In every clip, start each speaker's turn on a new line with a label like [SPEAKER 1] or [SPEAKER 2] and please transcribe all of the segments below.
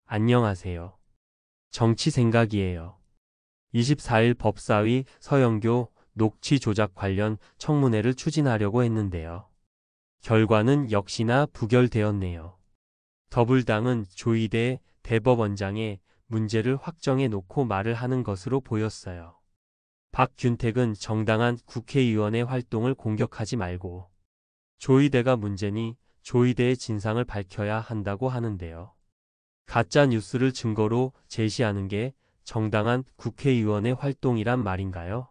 [SPEAKER 1] 안녕하세요. 정치 생각이에요. 24일 법사위 서영교 녹취 조작 관련 청문회를 추진하려고 했는데요. 결과는 역시나 부결되었네요. 더불당은 조희대 대법원장의 문제를 확정해 놓고 말을 하는 것으로 보였어요. 박균택은 정당한 국회의원의 활동을 공격하지 말고 조희대가 문제니 조희대의 진상을 밝혀야 한다고 하는데요. 가짜 뉴스를 증거로 제시하는 게 정당한 국회의원의 활동이란 말인가요?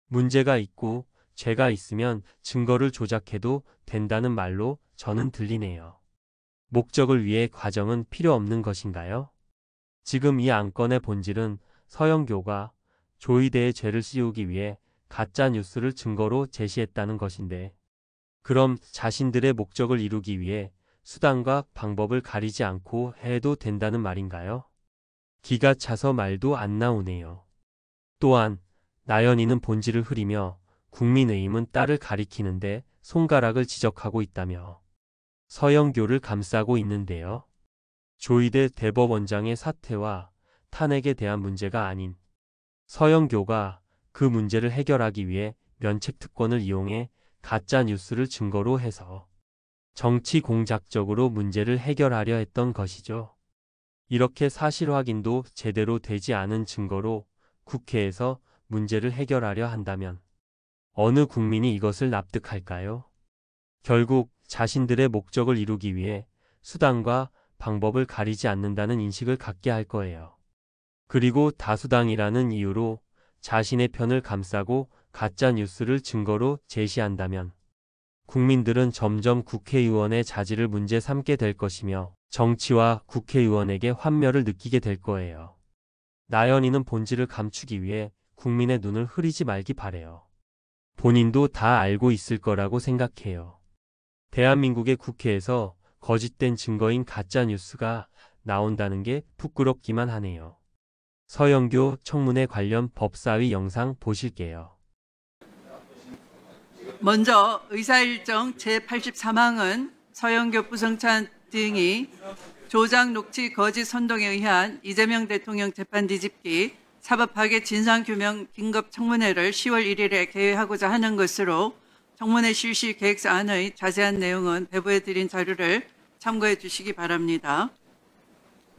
[SPEAKER 1] 문제가 있고 죄가 있으면 증거를 조작해도 된다는 말로 저는 들리네요. 목적을 위해 과정은 필요 없는 것인가요? 지금 이 안건의 본질은 서영교가 조희대의 죄를 씌우기 위해 가짜 뉴스를 증거로 제시했다는 것인데, 그럼 자신들의 목적을 이루기 위해 수단과 방법을 가리지 않고 해도 된다는 말인가요? 기가 차서 말도 안 나오네요. 또한 나연이는 본질을 흐리며 국민의힘은 딸을 가리키는데 손가락을 지적하고 있다며 서영교를 감싸고 있는데요. 조희대 대법원장의 사퇴와 탄핵에 대한 문제가 아닌 서영교가 그 문제를 해결하기 위해 면책특권을 이용해 가짜 뉴스를 증거로 해서 정치 공작적으로 문제를 해결하려 했던 것이죠. 이렇게 사실 확인도 제대로 되지 않은 증거로 국회에서 문제를 해결하려 한다면 어느 국민이 이것을 납득할까요? 결국 자신들의 목적을 이루기 위해 수단과 방법을 가리지 않는다는 인식을 갖게 할 거예요. 그리고 다수당이라는 이유로 자신의 편을 감싸고 가짜 뉴스를 증거로 제시한다면 국민들은 점점 국회의원의 자질을 문제 삼게 될 것이며 정치와 국회의원에게 환멸을 느끼게 될 거예요. 나연이는 본질을 감추기 위해 국민의 눈을 흐리지 말기 바래요. 본인도 다 알고 있을 거라고 생각해요. 대한민국의 국회에서 거짓된 증거인 가짜 뉴스가 나온다는 게 부끄럽기만 하네요. 서영교 청문회 관련 법사위 영상 보실게요.
[SPEAKER 2] 먼저 의사일정 제83항은 서영교, 부성찬 등이 조작 녹취 거짓 선동에 의한 이재명 대통령 재판 뒤집기 사법파괴 진상규명 긴급 청문회를 10월 1일에 개회하고자 하는 것으로 청문회 실시 계획사안의 자세한 내용은 배부해 드린 자료를 참고해 주시기 바랍니다.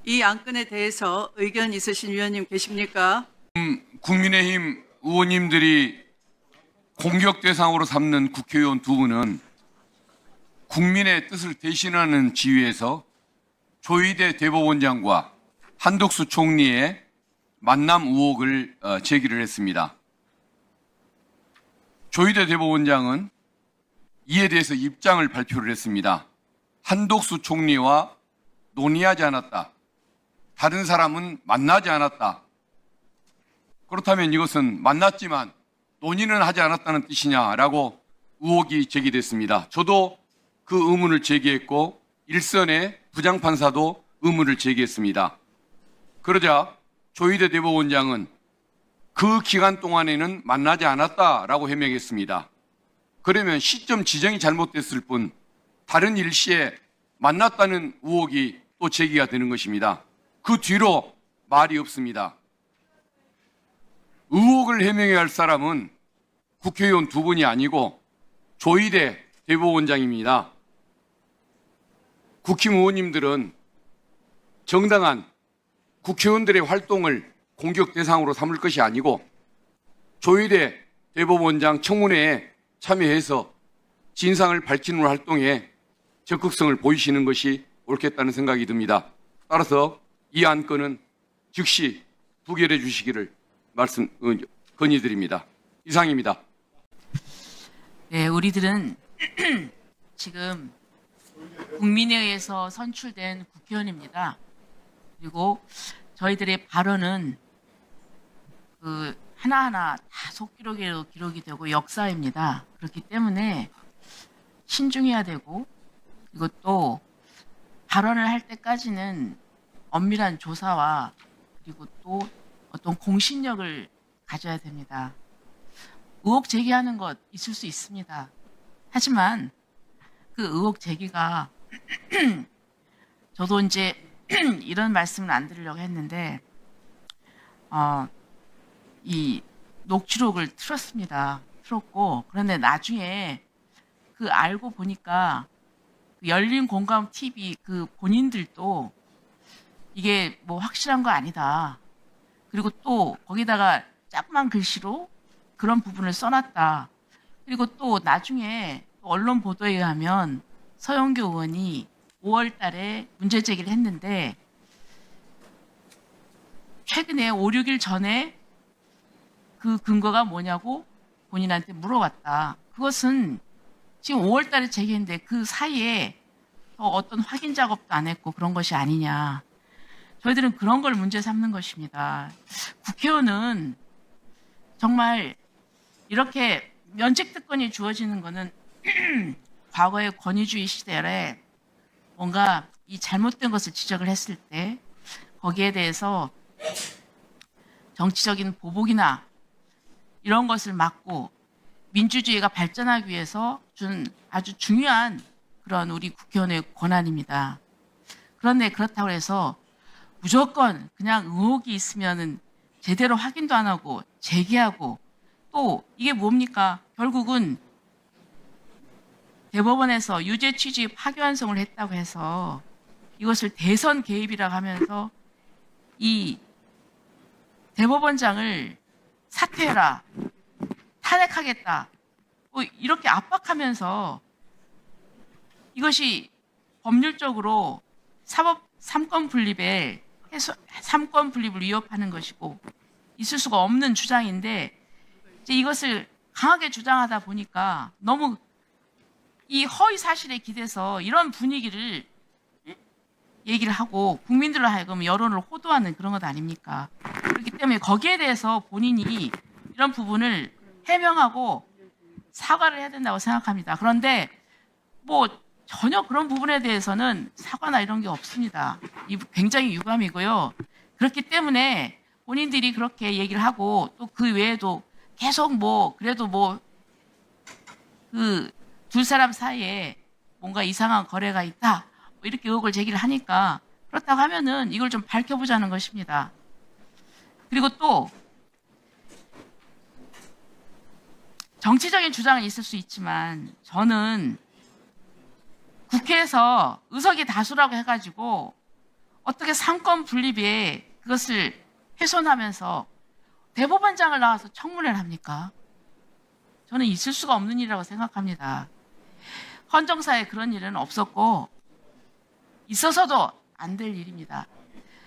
[SPEAKER 2] 이 안건에 대해서 의견 있으신 위원님 계십니까?
[SPEAKER 3] 국민의힘 의원님들이 공격 대상으로 삼는 국회의원 두 분은 국민의 뜻을 대신하는 지위에서 조희대 대법원장과 한덕수 총리의 만남 의혹을 제기를 했습니다. 조희대 대법원장은 이에 대해서 입장을 발표를 했습니다. 한덕수 총리와 논의하지 않았다. 다른 사람은 만나지 않았다. 그렇다면 이것은 만났지만 논의는 하지 않았다는 뜻이냐라고 의혹이 제기됐습니다. 저도 그 의문을 제기했고 일선의 부장판사도 의문을 제기했습니다. 그러자 조희대 대법원장은 그 기간 동안에는 만나지 않았다라고 해명했습니다. 그러면 시점 지정이 잘못됐을 뿐 다른 일시에 만났다는 의혹이 또 제기가 되는 것입니다. 그 뒤로 말이 없습니다. 의혹을 해명해야 할 사람은 국회의원 두 분이 아니고 조희대 대법원장입니다. 국힘 의원님들은 정당한 국회의원들의 활동을 공격 대상으로 삼을 것이 아니고 조희대 대법원장 청문회에 참여해서 진상을 밝히는 활동에 적극성을 보이시는 것이 옳겠다는 생각이 듭니다. 따라서 이 안건은 즉시 부결해 주시기를 건의드립니다. 이상입니다.
[SPEAKER 4] 네, 우리들은 지금 국민에 의해서 선출된 국회의원입니다. 그리고 저희들의 발언은 그 하나하나 다 속기록으로 기록이 되고 역사입니다. 그렇기 때문에 신중해야 되고, 그리고 또 발언을 할 때까지는 엄밀한 조사와 그리고 또 어떤 공신력을 가져야 됩니다. 의혹 제기하는 것 있을 수 있습니다. 하지만 그 의혹 제기가 저도 이제 이런 말씀을 안 드리려고 했는데 이 녹취록을 틀었고 그런데 나중에 그 알고 보니까 그 열린 공감 TV 그 본인들도 이게 뭐 확실한 거 아니다. 그리고 또 거기다가 조그만 글씨로 그런 부분을 써놨다. 그리고 또 나중에 언론 보도에 의하면 서영교 의원이 5월 달에 문제 제기를 했는데 최근에 5, 6일 전에 그 근거가 뭐냐고 본인한테 물어봤다. 그것은 지금 5월 달에 제기했는데 그 사이에 어떤 확인 작업도 안 했고 그런 것이 아니냐. 저희들은 그런 걸 문제 삼는 것입니다. 국회의원은 정말 이렇게 면책특권이 주어지는 거는 과거의 권위주의 시대에 뭔가 이 잘못된 것을 지적을 했을 때 거기에 대해서 정치적인 보복이나 이런 것을 막고 민주주의가 발전하기 위해서 준 아주 중요한 그런 우리 국회의원의 권한입니다. 그런데 그렇다고 해서 무조건 그냥 의혹이 있으면은 제대로 확인도 안 하고 제기하고 또 이게 뭡니까? 결국은 대법원에서 유죄 취지 파기환송을 했다고 해서 이것을 대선 개입이라고 하면서 이 대법원장을 사퇴해라, 탄핵하겠다, 뭐 이렇게 압박하면서 이것이 법률적으로 사법 3권 분립을 위협하는 것이고 있을 수가 없는 주장인데 이제 이것을 강하게 주장하다 보니까 너무 이 허위 사실에 기대서 이런 분위기를 얘기를 하고 국민들로 하여금 여론을 호도하는 그런 것 아닙니까? 그렇기 때문에 거기에 대해서 본인이 이런 부분을 해명하고 사과를 해야 된다고 생각합니다. 그런데 뭐 전혀 그런 부분에 대해서는 사과나 이런 게 없습니다. 굉장히 유감이고요. 그렇기 때문에 본인들이 그렇게 얘기를 하고 또 그 외에도 계속 뭐 그래도 뭐 그 두 사람 사이에 뭔가 이상한 거래가 있다 뭐 이렇게 의혹을 제기를 하니까 그렇다고 하면은 이걸 좀 밝혀보자는 것입니다. 그리고 또 정치적인 주장은 있을 수 있지만 저는 국회에서 의석이 다수라고 해가지고 어떻게 상권 분립에 그것을 훼손하면서 대법원장을 나와서 청문회를 합니까? 저는 있을 수가 없는 일이라고 생각합니다. 헌정사에 그런 일은 없었고 있어서도 안 될 일입니다.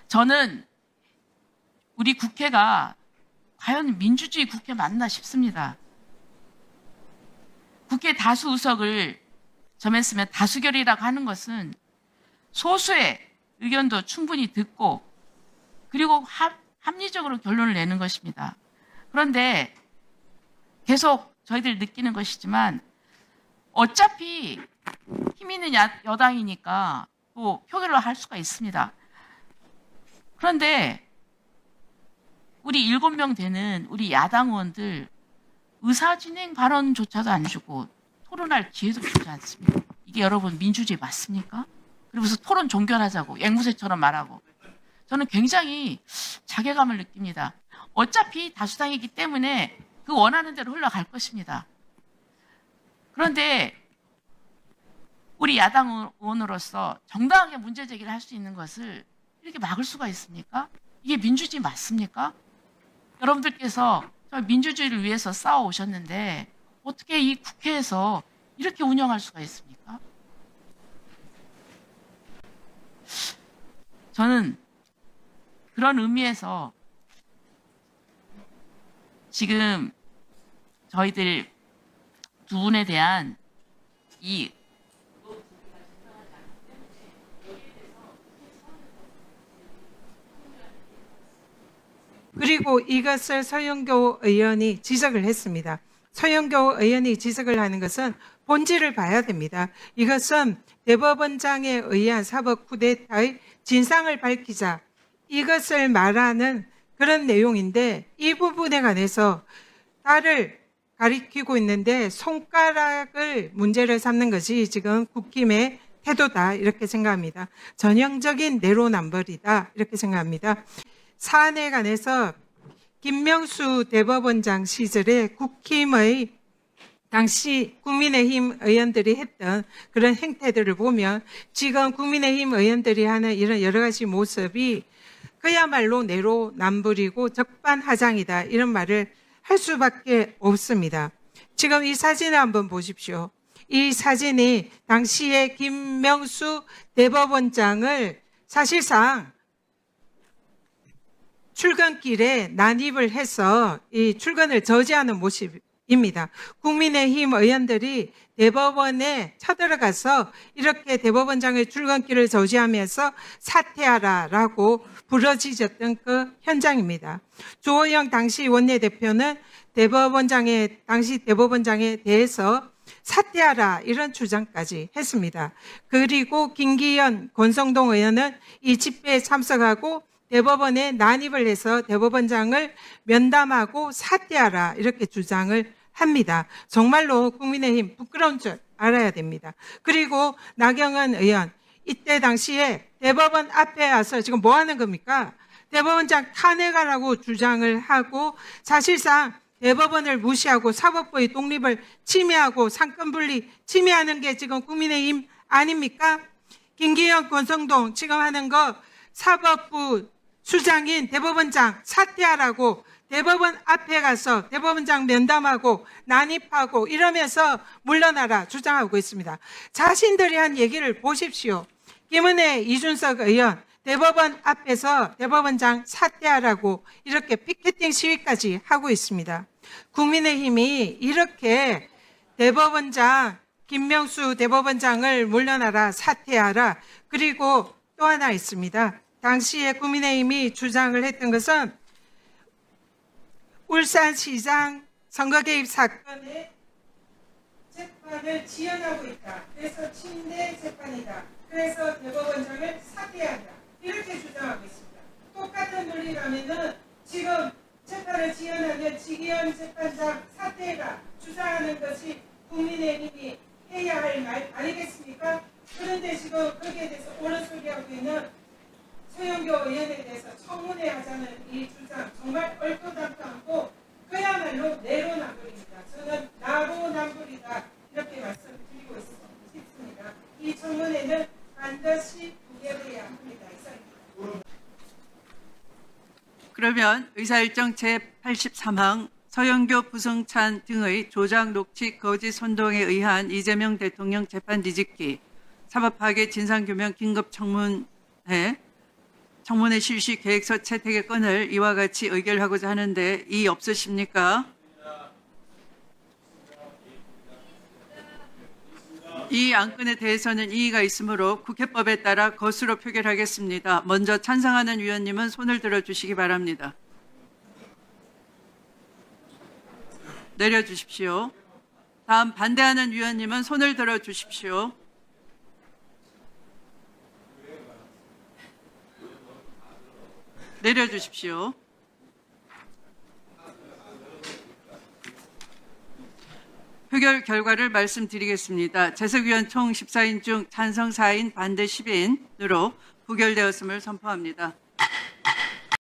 [SPEAKER 4] 저는 우리 국회가 과연 민주주의 국회 맞나 싶습니다. 국회 다수 의석을 점했으면 다수결이라고 하는 것은 소수의 의견도 충분히 듣고 그리고 합리적으로 결론을 내는 것입니다. 그런데 계속 저희들 느끼는 것이지만 어차피 힘 있는 여당이니까 또 표결을 할 수가 있습니다. 그런데 우리 7명 되는 우리 야당 의원들 의사진행 발언조차도 안 주고 토론할 기회도 주지 않습니다. 이게 여러분 민주주의 맞습니까? 그러면서 토론 종결하자고 앵무새처럼 말하고 저는 굉장히 자괴감을 느낍니다. 어차피 다수당이기 때문에 그 원하는 대로 흘러갈 것입니다. 그런데 우리 야당 의원으로서 정당하게 문제 제기를 할 수 있는 것을 이렇게 막을 수가 있습니까? 이게 민주주의 맞습니까? 여러분들께서 민주주의를 위해서 싸워오셨는데 어떻게 이 국회에서 이렇게 운영할 수가 있습니까? 저는 그런 의미에서 지금 저희들 두 분에 대한 이
[SPEAKER 5] 그리고 이것을 서영교 의원이 지적을 했습니다. 서영교 의원이 지적을 하는 것은 본질을 봐야 됩니다. 이것은 대법원장에 의한 사법 쿠데타의 진상을 밝히자 이것을 말하는 그런 내용인데 이 부분에 관해서 달을 가리키고 있는데 손가락을 문제를 삼는 것이 지금 국힘의 태도다 이렇게 생각합니다. 전형적인 내로남불이다 이렇게 생각합니다. 사안에 관해서 김명수 대법원장 시절에 국힘의 당시 국민의힘 의원들이 했던 그런 행태들을 보면 지금 국민의힘 의원들이 하는 이런 여러 가지 모습이 그야말로 내로남불이고 적반하장이다 이런 말을 할 수밖에 없습니다. 지금 이 사진을 한번 보십시오. 이 사진이 당시에 김명수 대법원장을 사실상 출근길에 난입을 해서 이 출근을 저지하는 모습입니다. 국민의힘 의원들이 대법원에 쳐들어가서 이렇게 대법원장의 출근길을 저지하면서 사퇴하라라고 부르짖었던 그 현장입니다. 조호영 당시 원내대표는 당시 대법원장에 대해서 사퇴하라 이런 주장까지 했습니다. 그리고 김기현, 권성동 의원은 이 집회에 참석하고 대법원에 난입을 해서 대법원장을 면담하고 사퇴하라 이렇게 주장을 합니다. 정말로 국민의힘 부끄러운 줄 알아야 됩니다. 그리고 나경원 의원 이때 당시에 대법원 앞에 와서 지금 뭐 하는 겁니까? 대법원장 탄핵하라고 주장을 하고 사실상 대법원을 무시하고 사법부의 독립을 침해하고 상권분리 침해하는 게 지금 국민의힘 아닙니까? 김기현, 권성동 지금 하는 거 사법부 수장인 대법원장 사퇴하라고 대법원 앞에 가서 대법원장 면담하고 난입하고 이러면서 물러나라 주장하고 있습니다. 자신들이 한 얘기를 보십시오. 김은혜, 이준석 의원 대법원 앞에서 대법원장 사퇴하라고 이렇게 피켓팅 시위까지 하고 있습니다. 국민의힘이 이렇게 김명수 대법원장을 물러나라 사퇴하라 그리고 또 하나 있습니다. 당시에 국민의힘이 주장을 했던 것은 울산시장 선거 개입 사건의 재판을 지연하고 있다. 그래서 침대 재판이다. 그래서 대법원장을 사퇴한다. 이렇게 주장하고 있습니다. 똑같은 논리라면은 지금 재판을 지연하는 지기현 재판장 사퇴가 주장하는 것이 국민의힘이 해야 할 말 아니겠습니까? 그런데 지금 거기에 대해서 옳은 소리하고 있는 서영교 의원에 대해서 청문회 하자는 이 주장 정말 얼토당토 않고 그야말로 내로남불입니다. 저는 나로남불이다 이렇게 말씀드리고 싶습니다. 이 청문회는 반드시 부결해야 합니다. 이상입니다.
[SPEAKER 2] 그러면 의사일정 제83항 서영교, 부성찬 등의 조작, 녹취, 거짓, 선동에 의한 이재명 대통령 재판 뒤집기, 사법파괴, 진상규명, 긴급 청문회 실시 계획서 채택의 건을 이와 같이 의결하고자 하는데 이의 없으십니까? 이 안건에 대해서는 이의가 있으므로 국회법에 따라 거수로 표결하겠습니다. 먼저 찬성하는 위원님은 손을 들어주시기 바랍니다. 내려주십시오. 다음 반대하는 위원님은 손을 들어주십시오. 내려주십시오. 표결 결과를 말씀드리겠습니다. 재석위원 총 14인 중 찬성 4인, 반대 10인으로 부결되었음을 선포합니다.